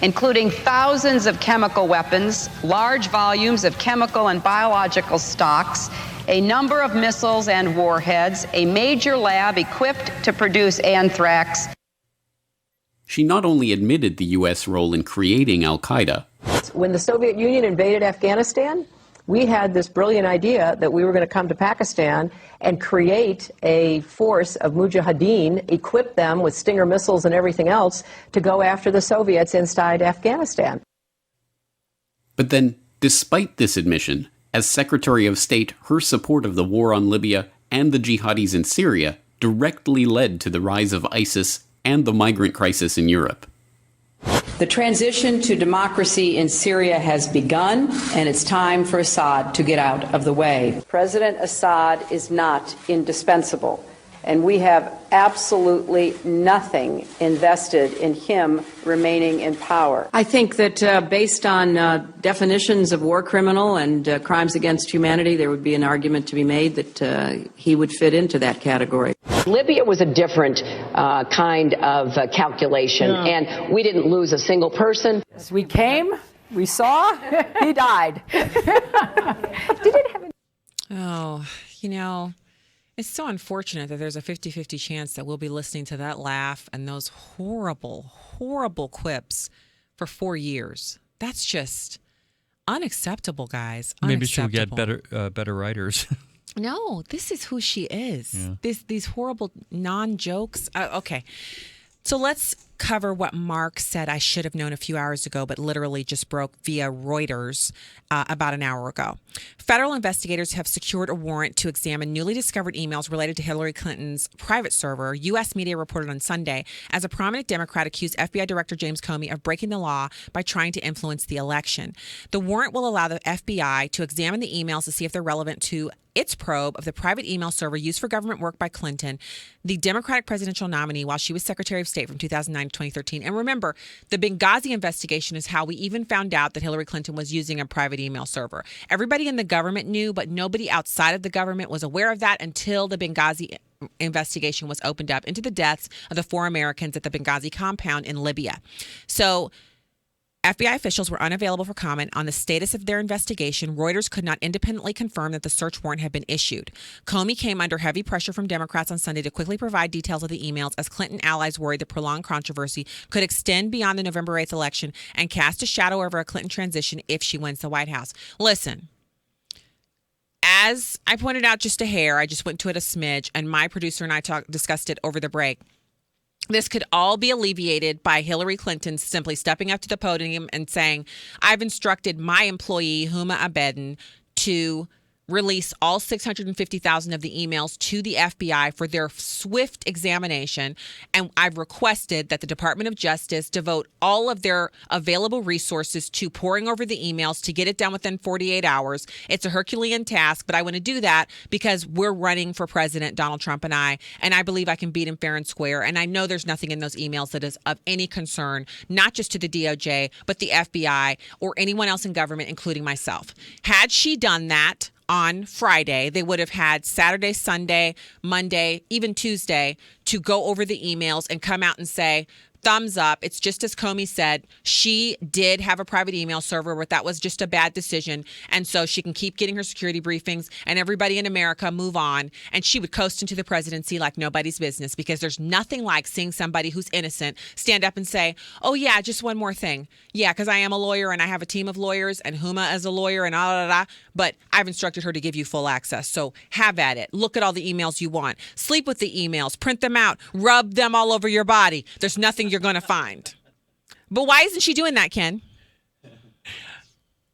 including thousands of chemical weapons, large volumes of chemical and biological stocks, a number of missiles and warheads, a major lab equipped to produce anthrax. She not only admitted the U.S. role in creating al-Qaeda. When the Soviet Union invaded Afghanistan, we had this brilliant idea that we were going to come to Pakistan and create a force of mujahideen, equip them with Stinger missiles and everything else to go after the Soviets inside Afghanistan. But then, despite this admission, as Secretary of State, her support of the war on Libya and the jihadis in Syria directly led to the rise of ISIS and the migrant crisis in Europe. The transition to democracy in Syria has begun, and it's time for Assad to get out of the way. President Assad is not indispensable, and we have absolutely nothing invested in him remaining in power. I think that based on definitions of war criminal and crimes against humanity, there would be an argument to be made that he would fit into that category. Libya was a different kind of calculation, and we didn't lose a single person. We came, we saw, he died. Oh, you know, it's so unfortunate that there's a 50-50 chance that we'll be listening to that laugh and those horrible, horrible quips for 4 years. That's just unacceptable, guys. Maybe she'll get better writers. No, this is who she is. Yeah. These horrible non-jokes. Okay. So let's cover what Mark said I should have known a few hours ago, but literally just broke via Reuters about an hour ago. Federal investigators have secured a warrant to examine newly discovered emails related to Hillary Clinton's private server. U.S. media reported on Sunday as a prominent Democrat accused FBI Director James Comey of breaking the law by trying to influence the election. The warrant will allow the FBI to examine the emails to see if they're relevant to its probe of the private email server used for government work by Clinton, the Democratic presidential nominee, while she was Secretary of State from 2009 to 2013. And remember, the Benghazi investigation is how we even found out that Hillary Clinton was using a private email server. Everybody in the government knew, but nobody outside of the government was aware of that until the Benghazi investigation was opened up into the deaths of the 4 Americans at the Benghazi compound in Libya. So FBI officials were unavailable for comment on the status of their investigation. Reuters could not independently confirm that the search warrant had been issued. Comey came under heavy pressure from Democrats on Sunday to quickly provide details of the emails as Clinton allies worried the prolonged controversy could extend beyond the November 8th election and cast a shadow over a Clinton transition if she wins the White House. Listen, as I pointed out just a hair, I just went to it a smidge, and my producer and I discussed it over the break. This could all be alleviated by Hillary Clinton simply stepping up to the podium and saying, I've instructed my employee, Huma Abedin, to release all 650,000 of the emails to the FBI for their swift examination. And I've requested that the Department of Justice devote all of their available resources to poring over the emails to get it done within 48 hours. It's a Herculean task, but I want to do that because we're running for president, Donald Trump and I believe I can beat him fair and square. And I know there's nothing in those emails that is of any concern, not just to the DOJ, but the FBI or anyone else in government, including myself. Had she done that on Friday, they would have had Saturday, Sunday, Monday, even Tuesday to go over the emails and come out and say, thumbs up. It's just as Comey said, she did have a private email server, but that was just a bad decision. And so she can keep getting her security briefings and everybody in America move on. And she would coast into the presidency like nobody's business, because there's nothing like seeing somebody who's innocent stand up and say, oh, yeah, just one more thing. Yeah, because I am a lawyer and I have a team of lawyers and Huma is a lawyer and but I've instructed her to give you full access. So have at it. Look at all the emails you want. Sleep with the emails. Print them out. Rub them all over your body. There's nothing you're going to find. But why isn't she doing that, Ken?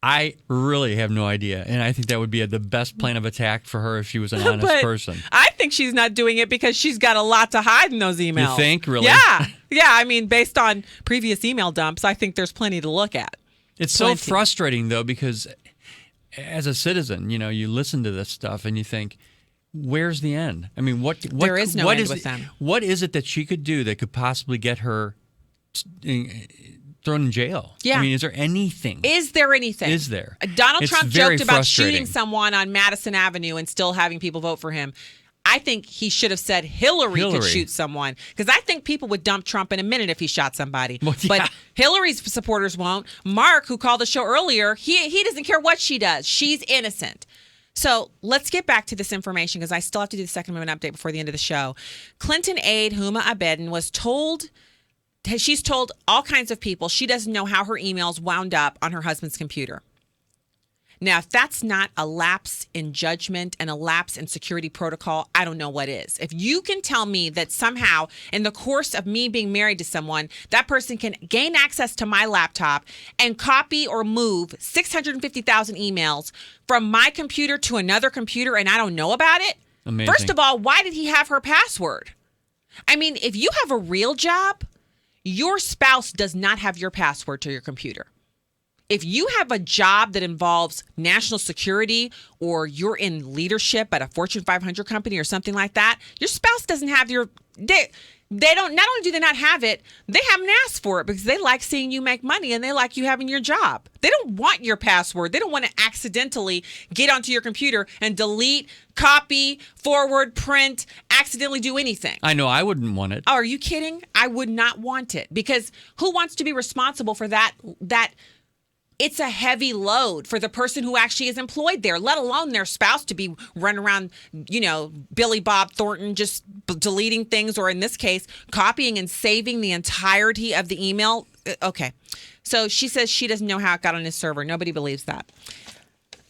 I really have no idea. And I think that would be the best plan of attack for her if she was an honest person. I think she's not doing it because she's got a lot to hide in those emails. You think? Really? Yeah. Yeah. I mean, based on previous email dumps, I think there's plenty to look at. It's so frustrating, though, because as a citizen, you listen to this stuff and you think, where's the end? I mean, there is no end with them. What is it that she could do that could possibly get her thrown in jail? Yeah. I mean, is there anything? Is there anything? Is there? Donald Trump joked about shooting someone on Madison Avenue and still having people vote for him. I think he should have said Hillary could shoot someone, because I think people would dump Trump in a minute if he shot somebody. Well, yeah. But Hillary's supporters won't. Mark, who called the show earlier, he doesn't care what she does. She's innocent. So let's get back to this information, because I still have to do the Second Amendment update before the end of the show. Clinton aide Huma Abedin she's told all kinds of people she doesn't know how her emails wound up on her husband's computer. Now, if that's not a lapse in judgment and a lapse in security protocol, I don't know what is. If you can tell me that somehow in the course of me being married to someone, that person can gain access to my laptop and copy or move 650,000 emails from my computer to another computer and I don't know about it? Amazing. First of all, why did he have her password? I mean, if you have a real job, your spouse does not have your password to your computer. If you have a job that involves national security, or you're in leadership at a Fortune 500 company or something like that, your spouse doesn't have they don't, not only do they not have it, they haven't asked for it because they like seeing you make money and they like you having your job. They don't want your password. They don't want to accidentally get onto your computer and delete, copy, forward, print, accidentally do anything. I know, I wouldn't want it. Oh, are you kidding? I would not want it, because who wants to be responsible for that it's a heavy load for the person who actually is employed there, let alone their spouse, to be running around, Billy Bob Thornton, just deleting things, or in this case, copying and saving the entirety of the email. Okay. So she says she doesn't know how it got on his server. Nobody believes that.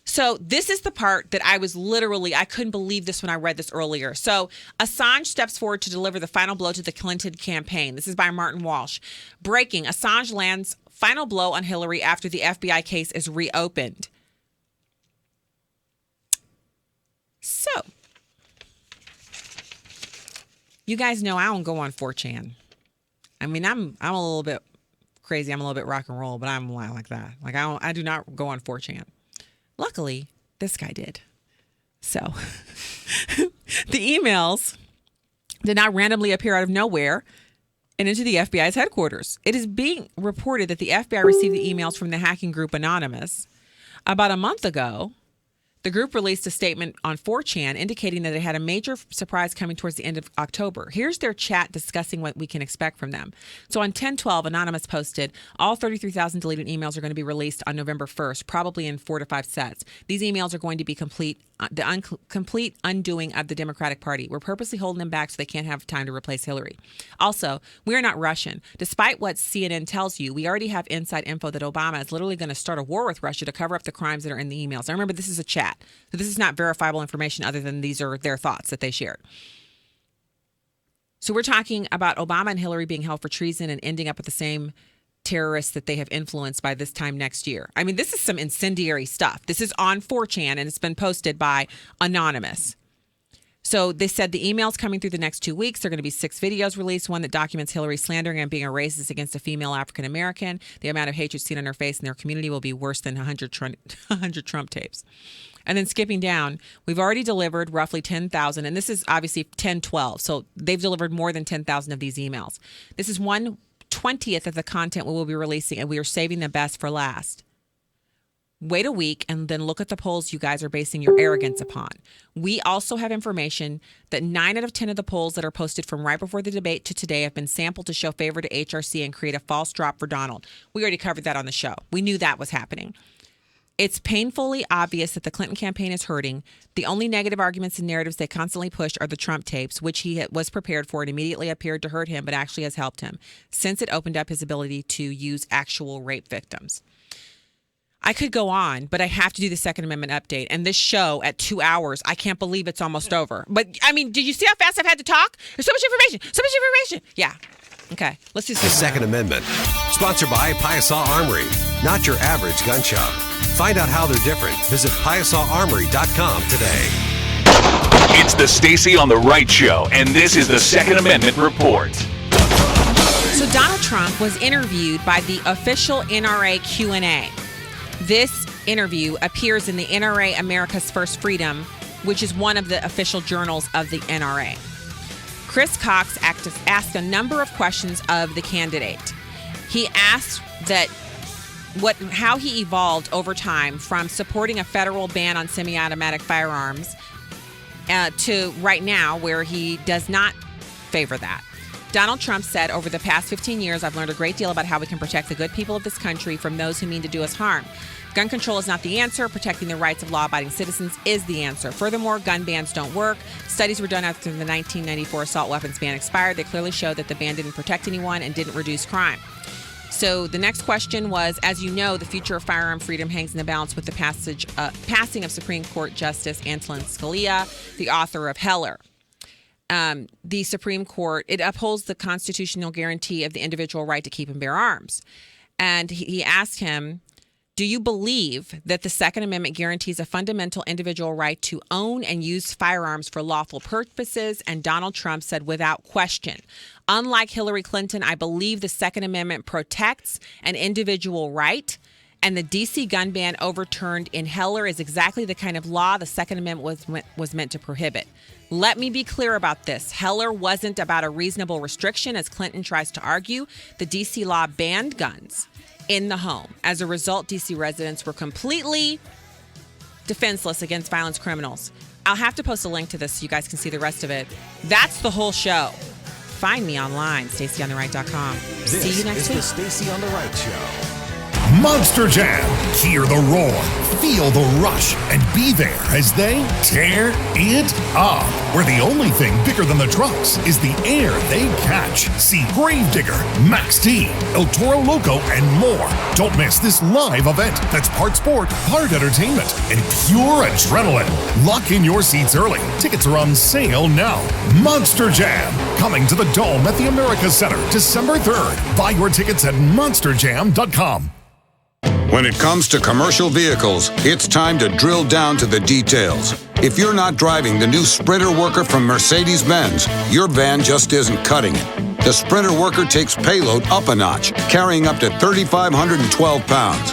So this is the part that I couldn't believe this when I read this earlier. So Assange steps forward to deliver the final blow to the Clinton campaign. This is by Martin Walsh. Breaking: Assange lands final blow on Hillary after the FBI case is reopened. So, you guys know I don't go on 4chan. I mean, I'm a little bit crazy. I'm a little bit rock and roll, but I'm like that. Like I do not go on 4chan. Luckily, this guy did. So, the emails did not randomly appear out of nowhere and into the FBI's headquarters. It is being reported that the FBI received the emails from the hacking group Anonymous. About a month ago, the group released a statement on 4chan indicating that it had a major surprise coming towards the end of October. Here's their chat discussing what we can expect from them. So on 10/12, Anonymous posted, all 33,000 deleted emails are going to be released on November 1st, probably in 4 to 5 sets. These emails are going to be complete undoing of the Democratic Party. We're purposely holding them back so they can't have time to replace Hillary. Also, we're not Russian. Despite what CNN tells you, we already have inside info that Obama is literally going to start a war with Russia to cover up the crimes that are in the emails. Now remember, this is a chat. So this is not verifiable information other than these are their thoughts that they shared. So we're talking about Obama and Hillary being held for treason and ending up with the same terrorists that they have influenced by this time next year. I mean, this is some incendiary stuff. This is on 4chan and it's been posted by Anonymous. So they said the emails coming through the next 2 weeks, there are going to be 6 videos released, one that documents Hillary slandering and being a racist against a female African-American. The amount of hatred seen on her face in their community will be worse than 100 Trump tapes. And then skipping down, we've already delivered roughly 10,000, and this is obviously 10/12, so they've delivered more than 10,000 of these emails. This is 1/20th of the content we will be releasing, and we are saving the best for last. Wait a week and then look at the polls you guys are basing your arrogance upon. We also have information that 9 out of 10 of the polls that are posted from right before the debate to today have been sampled to show favor to HRC and create a false drop for Donald. We already covered that on the show. We knew that was happening. It's painfully obvious that the Clinton campaign is hurting. The only negative arguments and narratives they constantly push are the Trump tapes, which he was prepared for and immediately appeared to hurt him, but actually has helped him since it opened up his ability to use actual rape victims. I could go on, but I have to do the Second Amendment update. And this show at 2 hours, I can't believe it's almost over. But, I mean, did you see how fast I've had to talk? There's so much information. So much information. Yeah. Okay. Let's do the Second Amendment. Sponsored by Piasaw Armory. Not your average gun shop. Find out how they're different. Visit PiasawArmory.com today. It's the Stacy on the Right Show, and this is the Second Amendment Report. So Donald Trump was interviewed by the official NRA Q&A. This interview appears in the NRA America's First Freedom, which is one of the official journals of the NRA. Chris Cox asked a number of questions of the candidate. He asked how he evolved over time from supporting a federal ban on semi-automatic firearms to right now where he does not favor that. Donald Trump said, over the past 15 years, I've learned a great deal about how we can protect the good people of this country from those who mean to do us harm. Gun control is not the answer. Protecting the rights of law-abiding citizens is the answer. Furthermore, gun bans don't work. Studies were done after the 1994 assault weapons ban expired. They clearly showed that the ban didn't protect anyone and didn't reduce crime. So the next question was, as you know, the future of firearm freedom hangs in the balance with the passing of Supreme Court Justice Antonin Scalia, the author of Heller. The Supreme Court, it upholds the constitutional guarantee of the individual right to keep and bear arms. And he asked him, do you believe that the Second Amendment guarantees a fundamental individual right to own and use firearms for lawful purposes? And Donald Trump said, without question. Unlike Hillary Clinton, I believe the Second Amendment protects an individual right. And the D.C. gun ban overturned in Heller is exactly the kind of law the Second Amendment was meant to prohibit. Let me be clear about this. Heller wasn't about a reasonable restriction, as Clinton tries to argue. The D.C. law banned guns in the home. As a result, D.C. residents were completely defenseless against violent criminals. I'll have to post a link to this so you guys can see the rest of it. That's the whole show. Find me online, StacyOnTheRight.com. See you next week. This is the Stacy on the Right Show. Monster Jam. Hear the roar, feel the rush, and be there as they tear it up. Where the only thing bigger than the trucks is the air they catch. See Gravedigger, Max T, El Toro Loco, and more. Don't miss this live event that's part sport, part entertainment, and pure adrenaline. Lock in your seats early. Tickets are on sale now. Monster Jam, coming to the Dome at the America Center, December 3rd. Buy your tickets at monsterjam.com. When it comes to commercial vehicles, it's time to drill down to the details. If you're not driving the new Sprinter Worker from Mercedes-Benz, your van just isn't cutting it. The Sprinter Worker takes payload up a notch, carrying up to 3,512 pounds.